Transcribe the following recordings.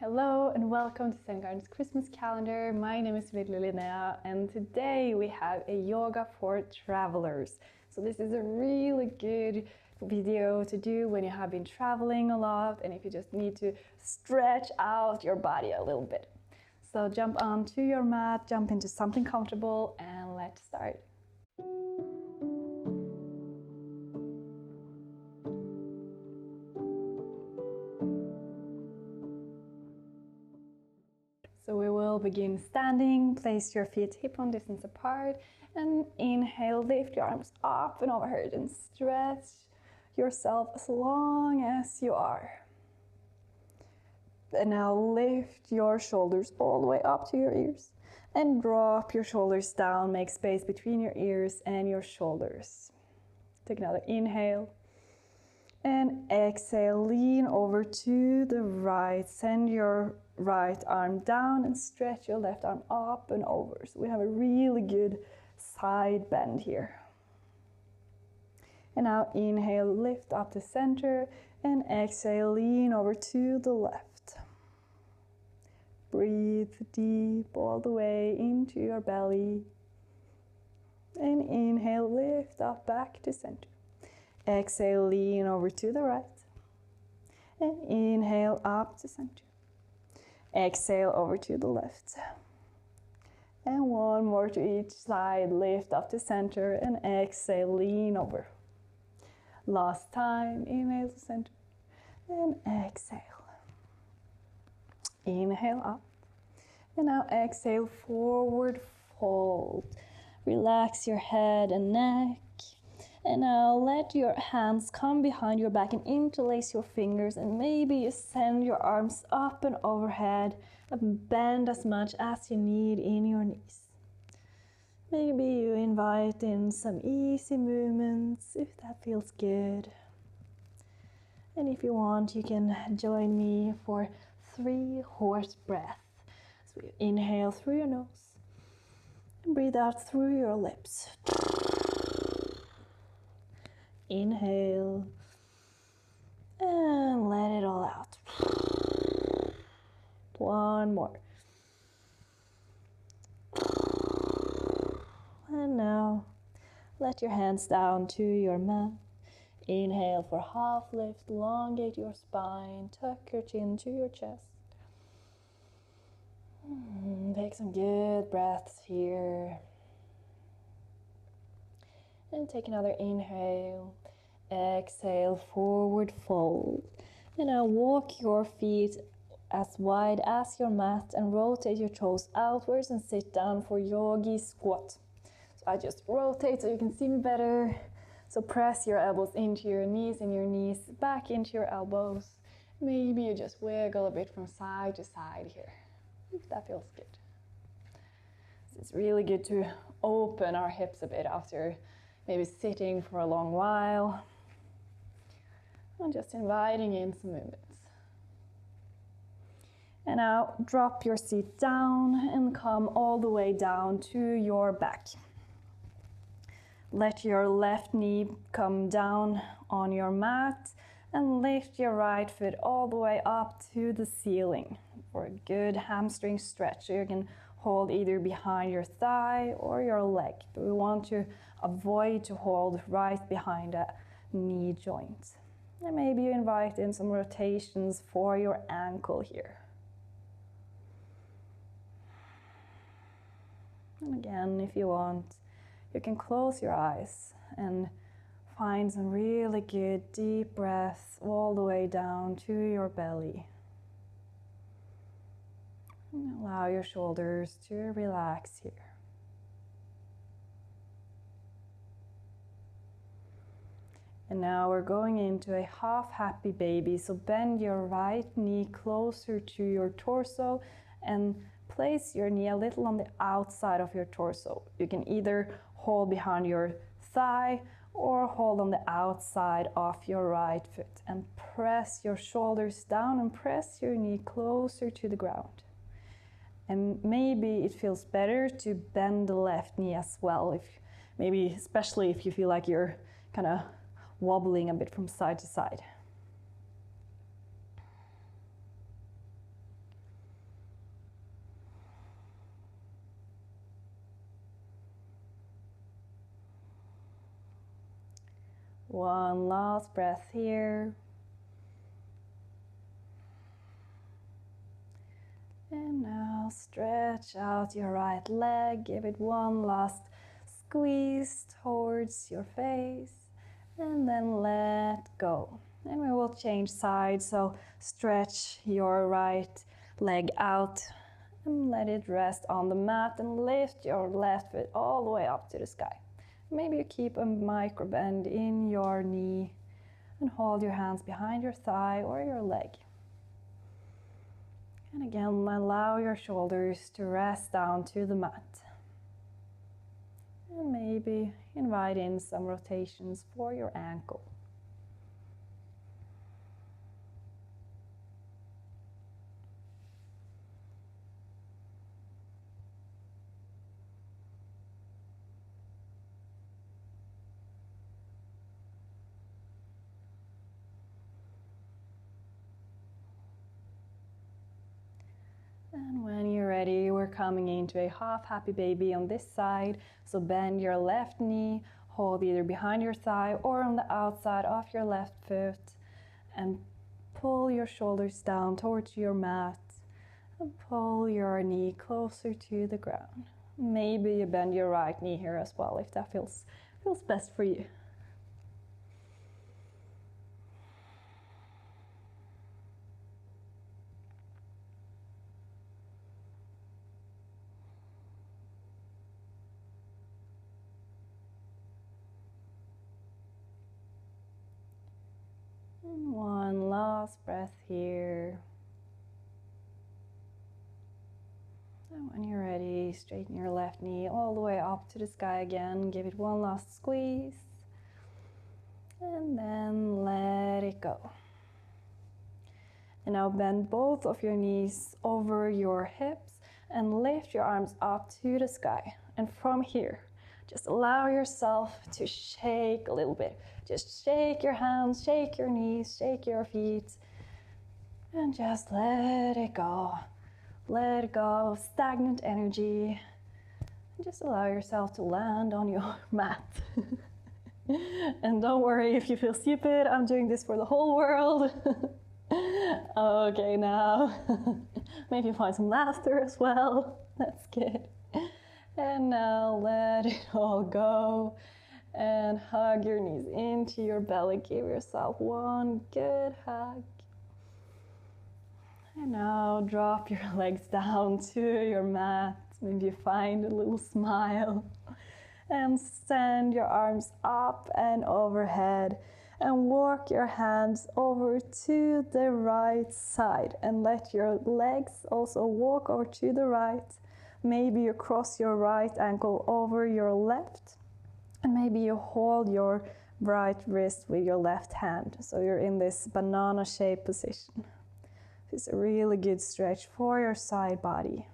Hello and welcome to Zengaardens Christmas calendar. My name is Linnea and today we have a yoga for travelers. So this is a really good video to do when you have been traveling a lot and if you just need to stretch out your body a little bit. So jump onto your mat, jump into something comfortable and let's start. So we will begin standing. Place your feet hip-on distance apart and inhale, lift your arms up and overhead and stretch yourself as long as you are. And now lift your shoulders all the way up to your ears and drop your shoulders down. Make space between your ears and your shoulders. Take another inhale and exhale. Lean over to the right. Send your right arm down and stretch your left arm up and over. So we have a really good side bend here. And now inhale, lift up to center and exhale, lean over to the left. Breathe deep all the way into your belly. And inhale, lift up back to center. Exhale, lean over to the right. And inhale up to center. Exhale over to the left. And one more to each side. Lift up to center and exhale, lean over. Last time, inhale to center and exhale. Inhale up. And now exhale, forward fold. Relax your head and neck. And now let your hands come behind your back and interlace your fingers and maybe you send your arms up and overhead and bend as much as you need in your knees. Maybe you invite in some easy movements if that feels good. And if you want, you can join me for 3 horse breaths. So you inhale through your nose and breathe out through your lips. Inhale and let it all out. One more. And now let your hands down to your mat. Inhale for half lift, elongate your spine, tuck your chin to your chest. Take some good breaths here. And take another inhale, exhale, forward fold. And now walk your feet as wide as your mat and rotate your toes outwards and sit down for yogi squat. So I just rotate so you can see me better. So press your elbows into your knees and your knees back into your elbows. Maybe you just wiggle a bit from side to side here, if that feels good. So it's really good to open our hips a bit after maybe sitting for a long while. And just inviting in some movements. And now drop your seat down and come all the way down to your back. Let your left knee come down on your mat and lift your right foot all the way up to the ceiling for a good hamstring stretch. So you can hold either behind your thigh or your leg, but we want to avoid to hold right behind a knee joint. And maybe you invite in some rotations for your ankle here. And again, if you want, you can close your eyes and find some really good deep breaths all the way down to your belly. And allow your shoulders to relax here. And now we're going into a half happy baby. So bend your right knee closer to your torso and place your knee a little on the outside of your torso. You can either hold behind your thigh or hold on the outside of your right foot and press your shoulders down and press your knee closer to the ground. And maybe it feels better to bend the left knee as well, if maybe especially if you feel like you're kind of wobbling a bit from side to side. One last breath here. And now stretch out your right leg. Give it one last squeeze towards your face. And then let go. And we will change sides. So stretch your right leg out and let it rest on the mat, and lift your left foot all the way up to the sky. Maybe you keep a micro bend in your knee and hold your hands behind your thigh or your leg. And again, allow your shoulders to rest down to the mat. And maybe invite in some rotations for your ankle. And when you're ready, we're coming into a half happy baby on this side. So bend your left knee, hold either behind your thigh or on the outside of your left foot, and pull your shoulders down towards your mat and pull your knee closer to the ground. Maybe you bend your right knee here as well if that feels best for you. And one last breath here. And when you're ready, straighten your left knee all the way up to the sky again. Give it one last squeeze. And then let it go. And now bend both of your knees over your hips and lift your arms up to the sky. And from here, just allow yourself to shake a little bit. Just shake your hands, shake your knees, shake your feet, and just let it go. Let go of stagnant energy. And just allow yourself to land on your mat. And don't worry if you feel stupid, I'm doing this for the whole world. Okay, now maybe find some laughter as well. That's good. And now let it all go and hug your knees into your belly. Give yourself one good hug. And now drop your legs down to your mat. Maybe you find a little smile. And send your arms up and overhead. And walk your hands over to the right side. And let your legs also walk over to the right. Maybe you cross your right ankle over your left. And maybe you hold your right wrist with your left hand. So you're in this banana shape position. It's a really good stretch for your side body.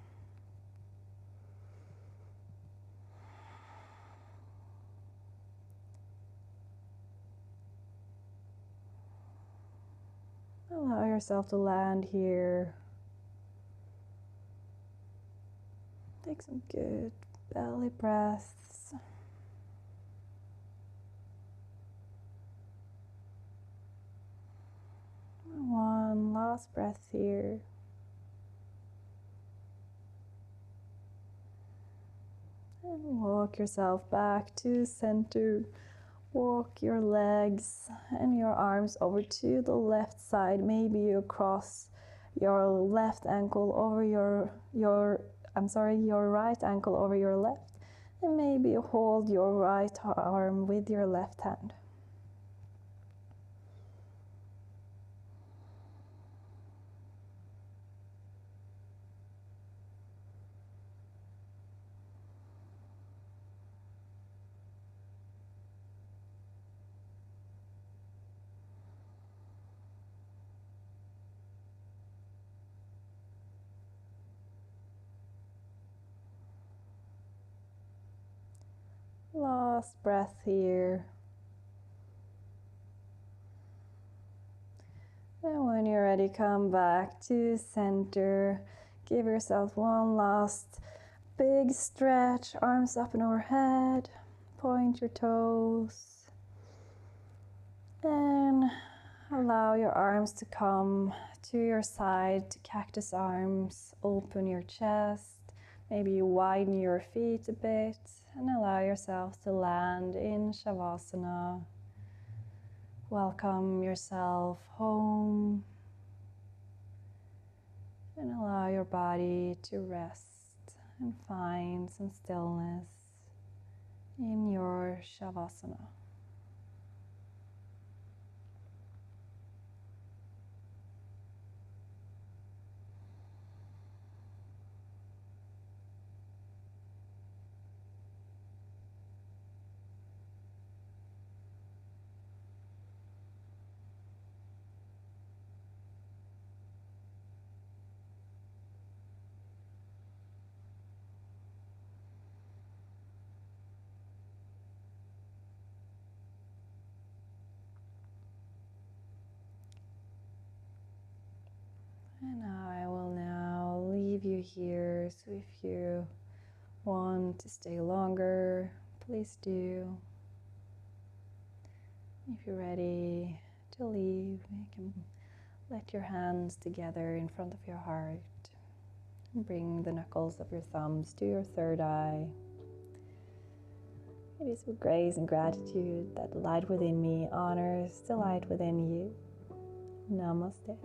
Allow yourself to land here. Take some good belly breaths. One last breath here. And walk yourself back to center. Walk your legs and your arms over to the left side. Maybe you cross your left ankle over your right ankle over your left. And maybe you hold your right arm with your left hand. Last breath here. And when you're ready, come back to center. Give yourself one last big stretch. Arms up and overhead. Point your toes. And allow your arms to come to your side, to cactus arms. Open your chest. Maybe you widen your feet a bit and allow yourself to land in Shavasana. Welcome yourself home and allow your body to rest and find some stillness in your Shavasana. And I will now leave you here, so if you want to stay longer, please do. If you're ready to leave, you can let your hands together in front of your heart. Bring the knuckles of your thumbs to your third eye. It is with grace and gratitude that the light within me honors the light within you. Namaste.